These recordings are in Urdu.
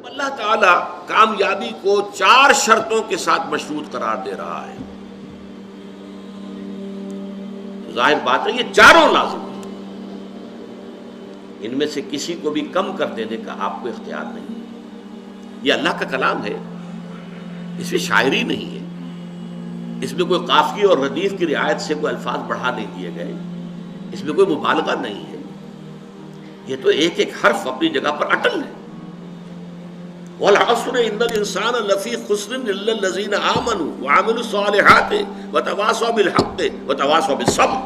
جب اللہ تعالیٰ کامیابی کو 4 شرطوں کے ساتھ مشروط قرار دے رہا ہے تو ظاہر بات ہے یہ چاروں لازم ہیں، ان میں سے کسی کو بھی کم کر دینے کا آپ کو اختیار نہیں ہے۔ یہ اللہ کا کلام ہے، اس میں شاعری نہیں ہے، اس میں کوئی قافیے اور ردیف کی رعایت سے کوئی الفاظ بڑھا نہیں دیے گئے، اس میں کوئی مبالغہ نہیں ہے، یہ تو ایک ایک حرف اپنی جگہ پر اٹل ہے۔ وَالْعَصْرِ إِنَّ الْإِنسَانَ لَفِي خُسْرٍ إِلَّا الَّذِينَ آمَنُوا وَعَمِلُوا الصَّالِحَاتِ وَتَوَاصَوْا بِالْحَقِّ وَتَوَاصَوْا بِالصَّبْرِ،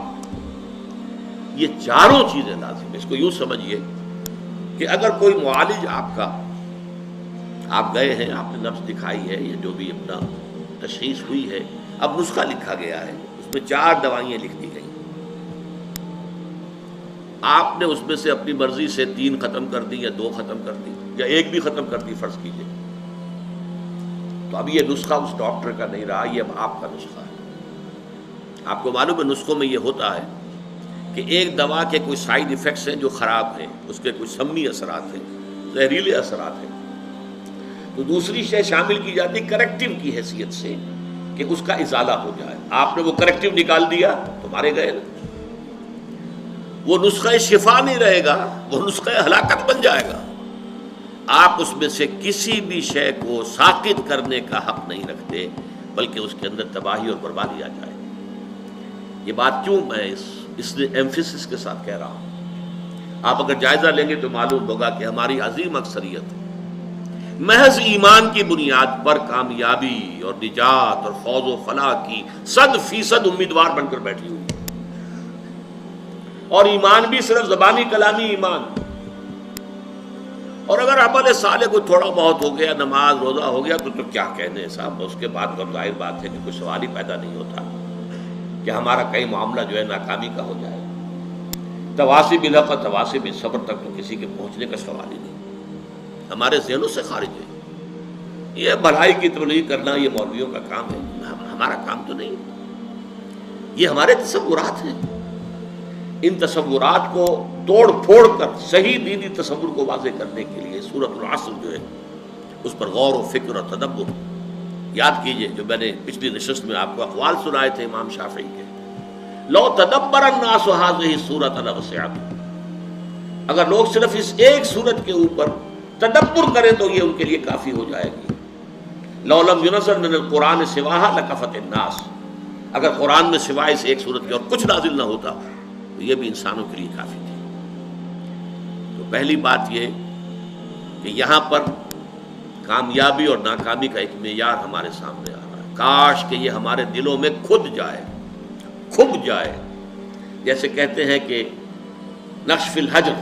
یہ چاروں چیزیں لازم ہیں۔ اس کو یوں سمجھیے کہ اگر کوئی معالج آپ گئے ہیں، آپ نے نبض دکھائی ہے، یا جو بھی اپنا تشخیص ہوئی ہے، اب نسخہ لکھا گیا ہے، اس میں 4 دوائیاں لکھ دی گئی، آپ نے اس میں سے اپنی مرضی سے 3 ختم کر دی یا 2 ختم کر دی یا 1 بھی ختم کر دی فرض کیجئے، تو اب یہ نسخہ اس ڈاکٹر کا نہیں رہا، یہ اب آپ کا نسخہ ہے۔ آپ کو معلوم ہے نسخوں میں یہ ہوتا ہے کہ ایک دوا کے کوئی سائیڈ ایفیکٹس ہیں جو خراب ہیں، اس کے کوئی سمی اثرات ہیں، زہریلے اثرات ہیں، تو دوسری شے شامل کی جاتی کریکٹیو کی حیثیت سے کہ اس کا ازالہ ہو جائے۔ آپ نے وہ کریکٹیو نکال دیا تو مارے گئے نا، وہ نسخہ شفا نہیں رہے گا، وہ نسخہ ہلاکت بن جائے گا۔ آپ اس میں سے کسی بھی شے کو ساقط کرنے کا حق نہیں رکھتے، بلکہ اس کے اندر تباہی اور بربادی آ جائے۔ یہ بات کیوں میں اس ایمفیسس کے ساتھ کہہ رہا ہوں، آپ اگر جائزہ لیں گے تو معلوم ہوگا کہ ہماری عظیم اکثریت محض ایمان کی بنیاد پر کامیابی اور نجات اور فوز و فلاح کی 100% امیدوار بن کر بیٹھی ہوئی، اور ایمان بھی صرف زبانی کلامی ایمان، اور اگر عمل صالح کو تھوڑا بہت ہو گیا، نماز روزہ ہو گیا تو کیا کہنے صاحب، اس کے بعد تو ظاہر بات ہے کہ کوئی سوال ہی پیدا نہیں ہوتا کہ ہمارا کئی معاملہ جو ہے ناکامی کا ہو جائے۔ تواصی بالحق اور تواصی بالصبر تک تو کسی کے پہنچنے کا سوال ہی نہیں، ہمارے ذہنوں سے خارج ہے۔ یہ بھلائی کی تبلیغ کرنا یہ مولویوں کا کام ہے، ہمارا کام تو نہیں، یہ ہمارے تصورات ہیں۔ ان تصورات کو توڑ پھوڑ کر صحیح دینی تصور کو واضح کرنے کے لیے سورۃ العصر جو ہے اس پر غور و فکر اور تدبر، یاد کیجئے جو میں نے پچھلی نشست میں آپ کو اقوال سنائے تھے امام شافعی کے، لو تدبر الناس هذه السورۃ لوسعت، اگر لوگ صرف اس ایک سورت کے اوپر تدبر کریں تو یہ ان کے لیے کافی ہو جائے گی۔ لو لم ينزل من القرآن سواها لکفت الناس، اگر قرآن میں سوائے اس ایک سورت کے اور کچھ نازل نہ ہوتا تو یہ بھی انسانوں کے لیے کافی تھی۔ تو پہلی بات یہ کہ یہاں پر کامیابی اور ناکامی کا ایک معیار ہمارے سامنے آ رہا ہے، کاش کہ یہ ہمارے دلوں میں کھد جائے، جیسے کہتے ہیں کہ نقش فی الحجر،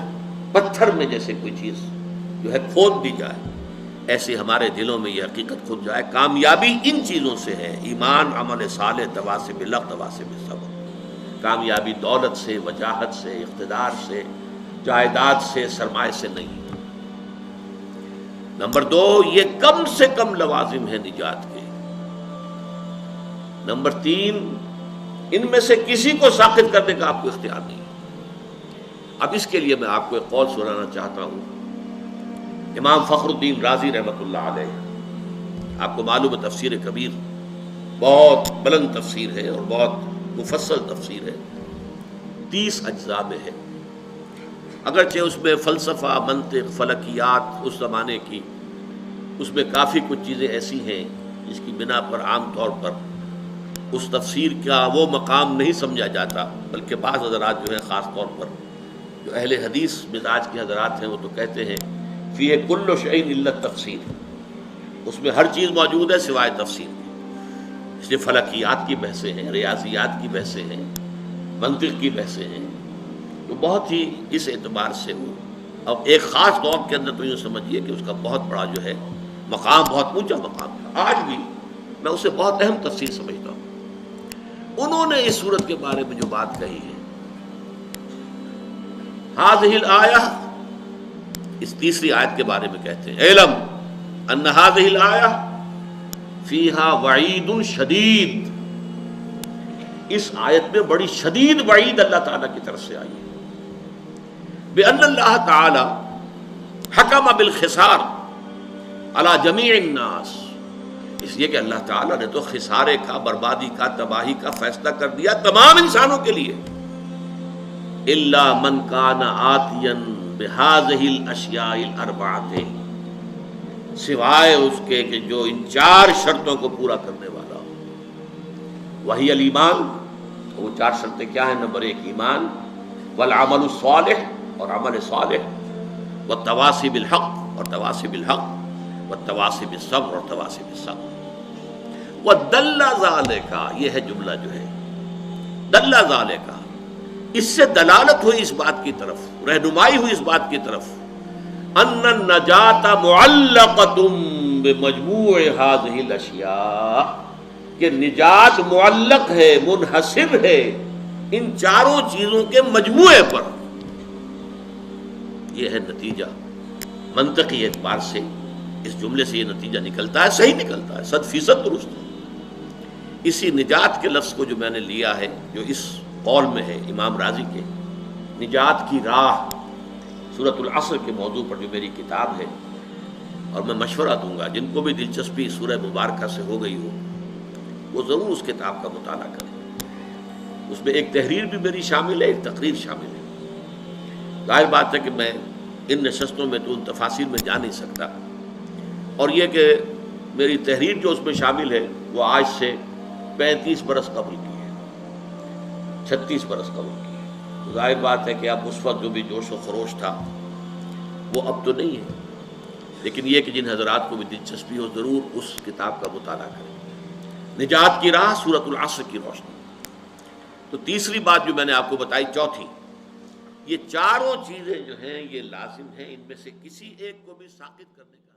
پتھر میں جیسے کوئی چیز جو ہے کھود دی جائے، ایسے ہمارے دلوں میں یہ حقیقت کھد جائے۔ کامیابی ان چیزوں سے ہے، ایمان، عمل صالح، تواصی بالحق، تواصی بالصبر۔ کامیابی دولت سے، وجاہت سے، اقتدار سے، جائیداد سے، سرمایہ سے نہیں۔ نمبر 2، یہ کم سے کم لوازم ہے نجات کے۔ نمبر 3، ان میں سے کسی کو ساقط کرنے کا آپ کو اختیار نہیں۔ اب اس کے لیے میں آپ کو ایک قول سنانا چاہتا ہوں، امام فخر الدین رازی رحمۃ اللہ علیہ، آپ کو معلوم ہے تفسیر کبیر بہت بلند تفسیر ہے اور بہت مفصل تفسیر ہے، 30 اجزاء میں ہے، اگرچہ اس میں فلسفہ، منطق، فلکیات اس زمانے کی، اس میں کافی کچھ چیزیں ایسی ہیں جس کی بنا پر عام طور پر اس تفسیر کا وہ مقام نہیں سمجھا جاتا، بلکہ بعض حضرات جو ہیں، خاص طور پر جو اہل حدیث مزاج کے حضرات ہیں، وہ تو کہتے ہیں فیہ کل شیء الا التفسیر، اس میں ہر چیز موجود ہے سوائے تفسیر کی۔ اس لیے فلکیات کی بحثیں ہیں، ریاضیات کی بحثیں ہیں، منطق کی بحثیں ہیں، تو بہت ہی اس اعتبار سے وہ اب ایک خاص دور کے اندر تو یہ سمجھیے کہ اس کا بہت بڑا جو ہے مقام، بہت اونچا مقام تھا، آج بھی میں اسے بہت اہم تفسیر سمجھتا ہوں۔ انہوں نے اس صورت کے بارے میں جو بات کہی ہے، هذه الآیہ، اس تیسری آیت کے بارے میں کہتے ہیں، علم ان هذه الآیہ فیہا وعید شدید، اس آیت میں بڑی شدید وعید اللہ تعالیٰ کی طرف سے آئی ہے، بأن اللہ تعالی حکم بالخسار علی جمیع الناس، اس لیے کہ اللہ تعالیٰ نے تو خسارے کا، بربادی کا، تباہی کا فیصلہ کر دیا تمام انسانوں کے لیے. الا من کان آتیا بہذہ الاشیاء الاربعۃ، سوائے اس کے کہ جو ان 4 شرطوں کو پورا کرنے والا ہو. وہی الایمان، وہ 4 شرطیں کیا ہیں؟ نمبر 1 ایمان، والعمل الصالح، اور عمل صالح، والتواصی بالحق، اور تواصی بالحق، والتواصی بالصبر، اور تواصی بالصبر. وَدَلَّ ذَلِكَ، یہ ہے جملہ جو ہے دَلَّ ذَلِكَ، اس سے دلالت ہوئی اس بات کی طرف، رہنمائی ہوئی اس بات کی طرف، أَنَّ النَّجَاةَ مُعَلَّقَةٌ بِمَجْمُوعِ هَذِهِ الْأَشْيَاءِ، کہ نجات معلق ہے، منحصر ہے ان 4 چیزوں کے مجموعے پر. یہ ہے نتیجہ منطقی اعتبار سے. اس جملے سے یہ نتیجہ نکلتا ہے، صحیح نکلتا ہے، 100% درست ہے. اسی نجات کے لفظ کو جو میں نے لیا ہے، جو اس قول میں ہے امام راضی کے، نجات کی راہ، سورۃ العصر کے موضوع پر جو میری کتاب ہے، اور میں مشورہ دوں گا جن کو بھی دلچسپی سورہ مبارکہ سے ہو گئی ہو وہ ضرور اس کتاب کا مطالعہ کریں. اس میں ایک تحریر بھی میری شامل ہے، ایک تقریر شامل ہے. ظاہر بات ہے کہ میں ان نشستوں میں تو ان تفاصیل میں جا نہیں سکتا، اور یہ کہ میری تحریر جو اس میں شامل ہے وہ آج سے 35 برس قبل کی ہے، 36 برس قبل کی ہے. ظاہر بات ہے کہ اب اس وقت جو بھی جوش و خروش تھا وہ اب تو نہیں ہے، لیکن یہ کہ جن حضرات کو بھی دلچسپی ہو ضرور اس کتاب کا مطالعہ کریں. نجات کی راہ، سورۃ العصر کی روشنی. تو تیسری بات جو میں نے آپ کو بتائی، چوتھی، یہ 4 چیزیں جو ہیں یہ لازم ہیں، ان میں سے کسی ایک کو بھی ساقط کرنے کا